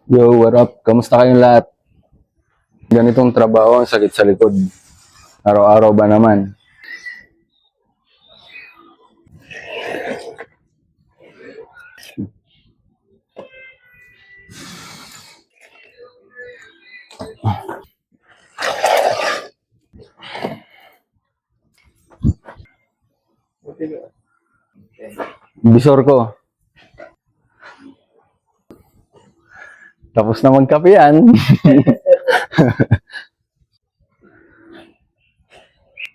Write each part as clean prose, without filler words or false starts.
Yo, what up? Kamusta kayong lahat? Ganitong trabaho, ang sakit sa likod. Araw-araw ba naman? Bisor ko. Tapos na magkape yan.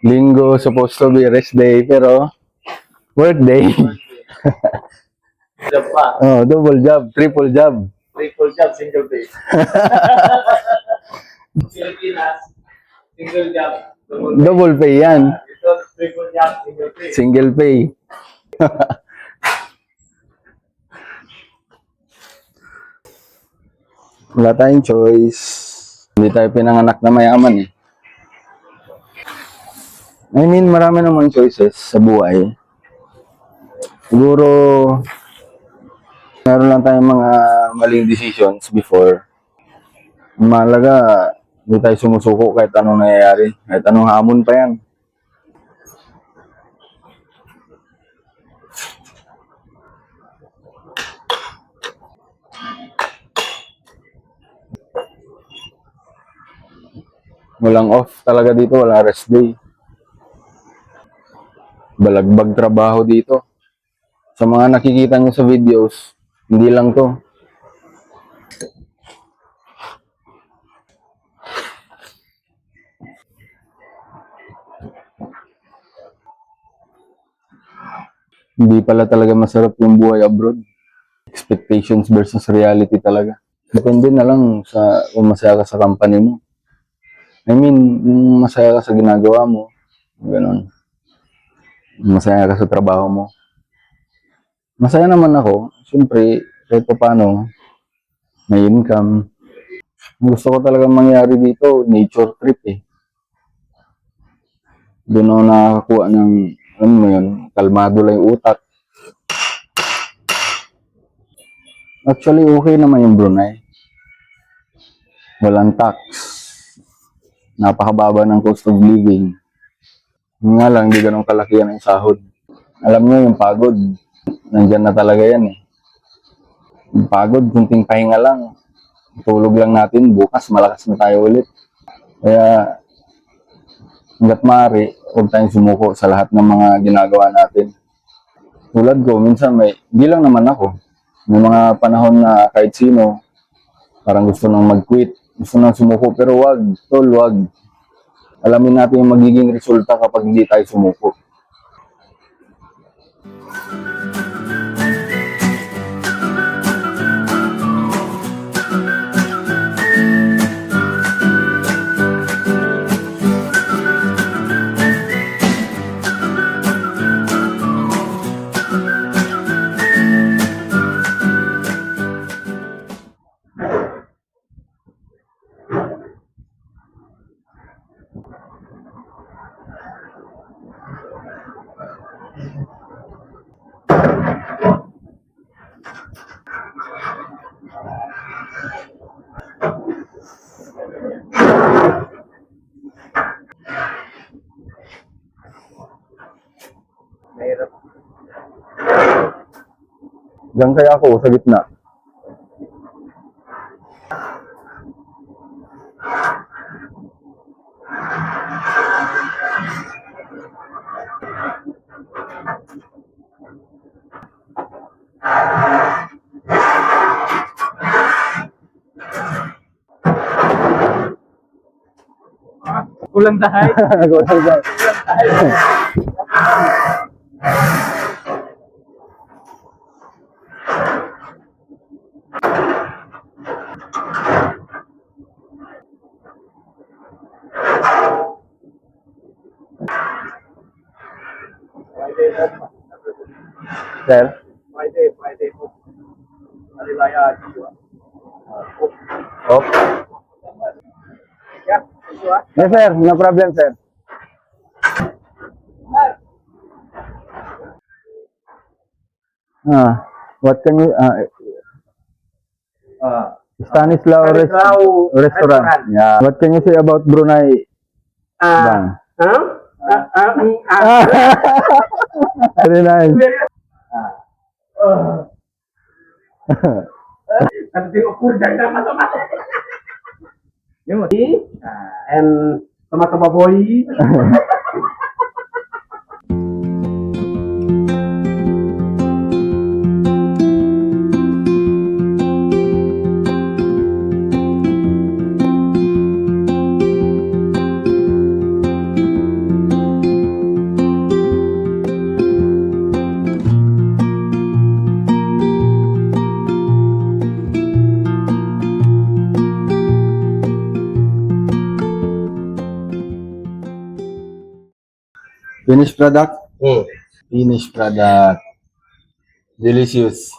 Linggo, supposed to be rest day, pero work day. Job pa. Oh, double job, triple job. Triple job, single pay. Pilipinas, single job, double pay. Double pay yan. Ito, triple job, single pay. Single pay. Wala tayong choice. Hindi tayo pinanganak na mayaman eh. I mean, marami naman choices sa buhay. Siguro, meron lang tayong mga maling decisions before. Mahalaga, hindi tayo sumusuko kahit anong nangyayari. Kahit anong hamon pa yan. Walang off talaga dito, walang rest day. Balagbag trabaho dito. Sa mga nakikita nyo sa videos, hindi lang to. Hindi pala talaga masarap yung buhay abroad. Expectations versus reality talaga. Depende na lang sa kung masaya ka sa company mo. I mean, kung masaya ka sa ginagawa mo, gano'n. Masaya ka sa trabaho mo. Masaya naman ako. Siyempre, kahit pa paano, may income. Gusto ko talaga mangyari dito, nature trip eh. Doon ako nakakakuha ng, ano mo yun, kalmado lang yung utak. Actually, okay naman yung Brunei. Walang tax. Napakababa ng cost of living. Yun nga lang, hindi ganun kalaki yan ang sahod. Alam nyo, yung pagod, nandyan na talaga yan eh. Yung pagod, kunting pahinga lang. Tulog lang natin, bukas malakas na tayo ulit. Kaya, hanggat maaari, huwag tayong sumuko sa lahat ng mga ginagawa natin. Tulad ko, minsan hindi lang naman ako. May mga panahon na kahit sino, parang gusto nang mag-quit, gusto nang sumuko, pero wag, tol, wag. Alamin natin yung magiging resulta kapag hindi tayo sumuko. Mahirap. Diyan kaya ako, sa gitna. Kulang tayo. Kulang tayo. Sir? Friday po. Alilaya, Jiwa. Oh. Yeah, Jiwa. Yes, sir. No problem, sir. What can you... Stanislaw Restaurant. Yeah. What can you say about Brunei? Bang? Very nice. Nanti ukur jangan mata-mata. And sama-sama boy. Finished product? Finished product. Delicious.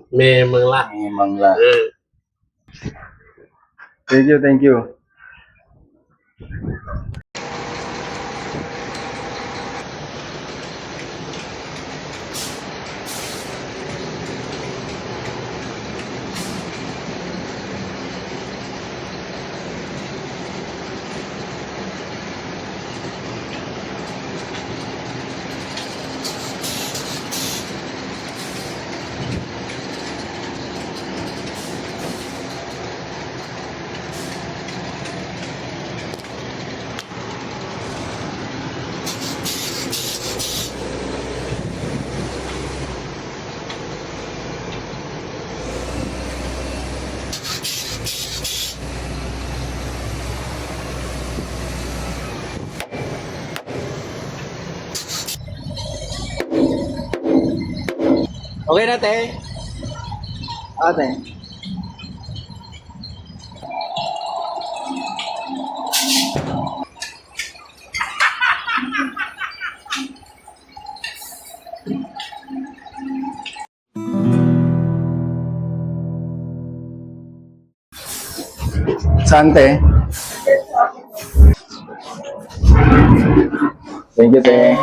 Memang lah. Memang lah. Thank you, thank you. Okay na, te. Ate. Sante. Thank you, te.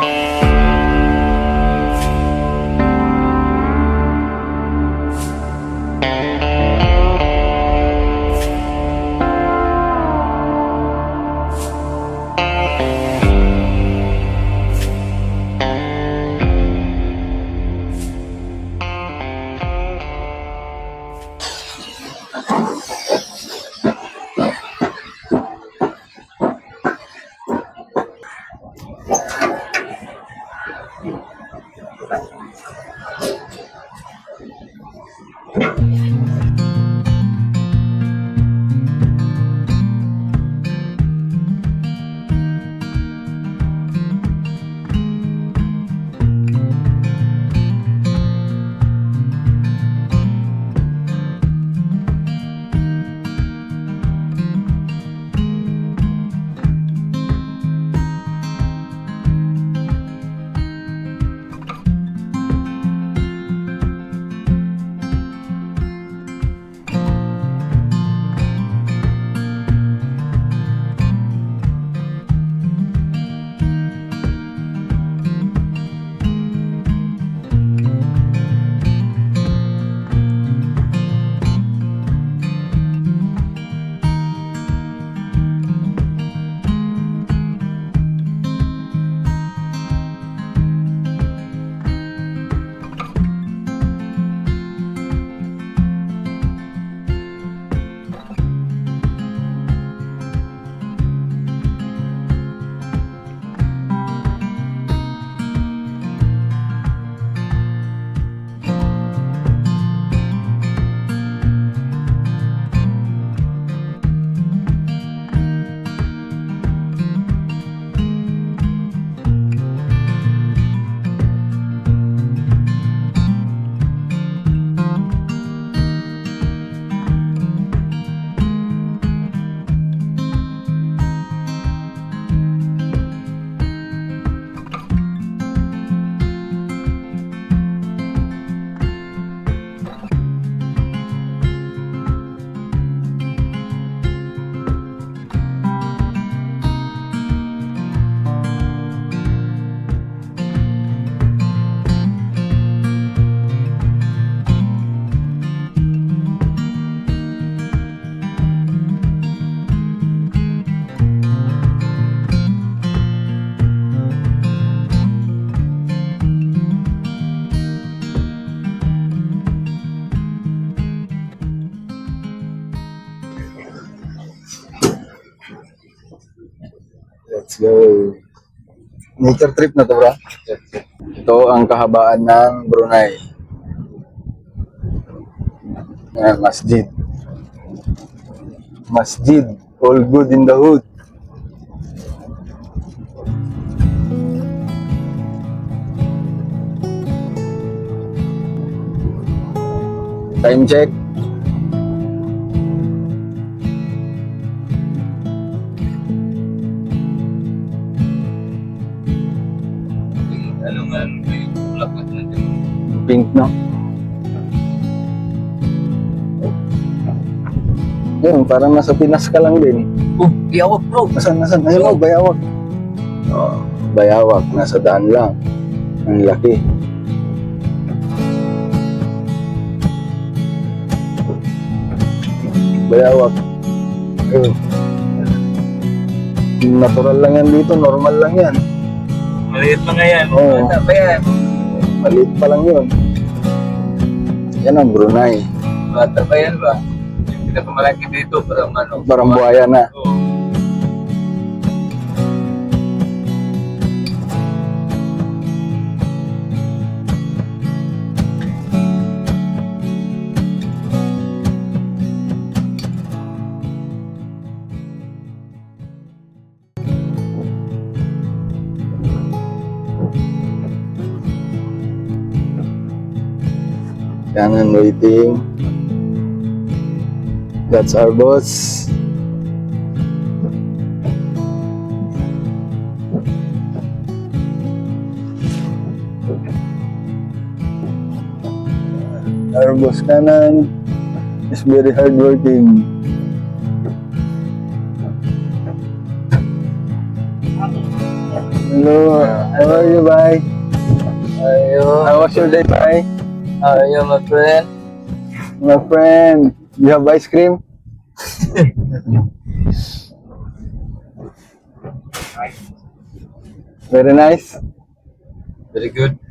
Nature trip na to, bro. Ito ang kahabaan ng Brunei. Ayan, masjid. Masjid. All good in the hood. Time check. Ano nga, may bulaklak na din. Pink, no? Yun, parang nasa Pinas ka lang din. Oh, iyawak bro. Nasaan? Ayun, Bayawak. Oh, Bayawak. Nasa daan lang. Ang laki. Bayawak. Ayun. Natural lang yan dito. Normal lang yan. Maliit pa nga yan. Oo. Bata pa yan. Maliit pa lang yun. Yan ang Brunei. Bata pa yan ba? Yung pinakamalaki dito, parang ano. Parang buhaya na. Oo. Yan ang waiting. That's our boss. Our boss kanan is very hardworking. Hello, how are you, bye? How was your day, bye? How are you, my friend? My friend, you have ice cream? Very nice. Very good.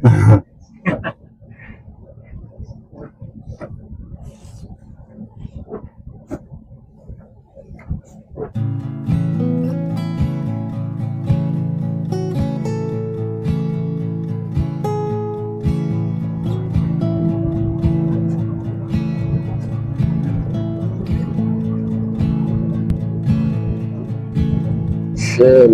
Shell.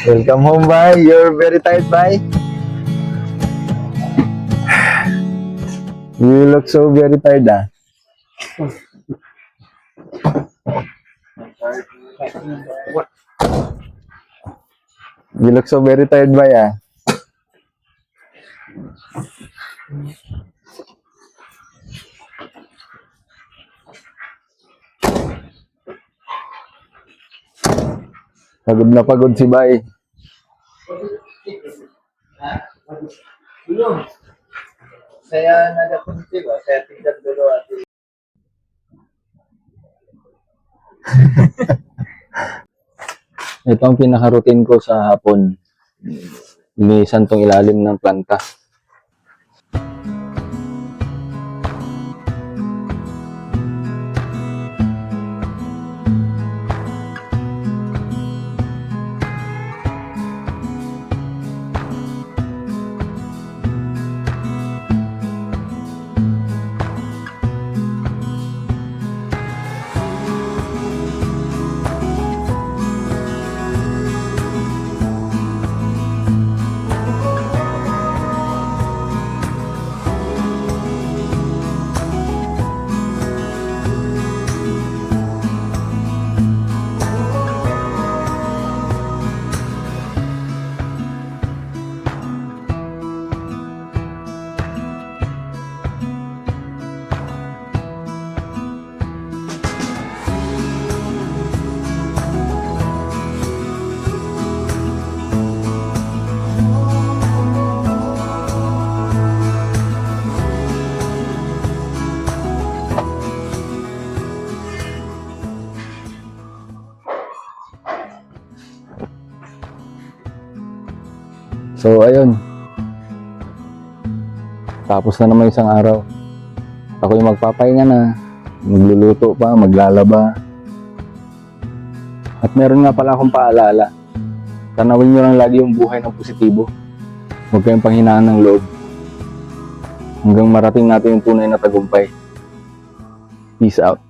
Welcome home, bye. You're very tired, bye. You look so very tired, ah. You look so very tired, bye, ah. Pagod na pagod si Bay. Belum. Saya nada kunci ba? Saya tinggal dulu ati. Ito ang pinaka-routine ko sa hapon. Linisan tong ilalim ng planta. So, ayun. Tapos na naman isang araw. Ako yung magpapahinga na. Magluluto pa, maglalaba. At meron nga pala akong paalala. Tanawin nyo lang lagi yung buhay ng positibo. Huwag kayong panghinaan ng loob. Hanggang marating natin yung tunay na tagumpay. Peace out.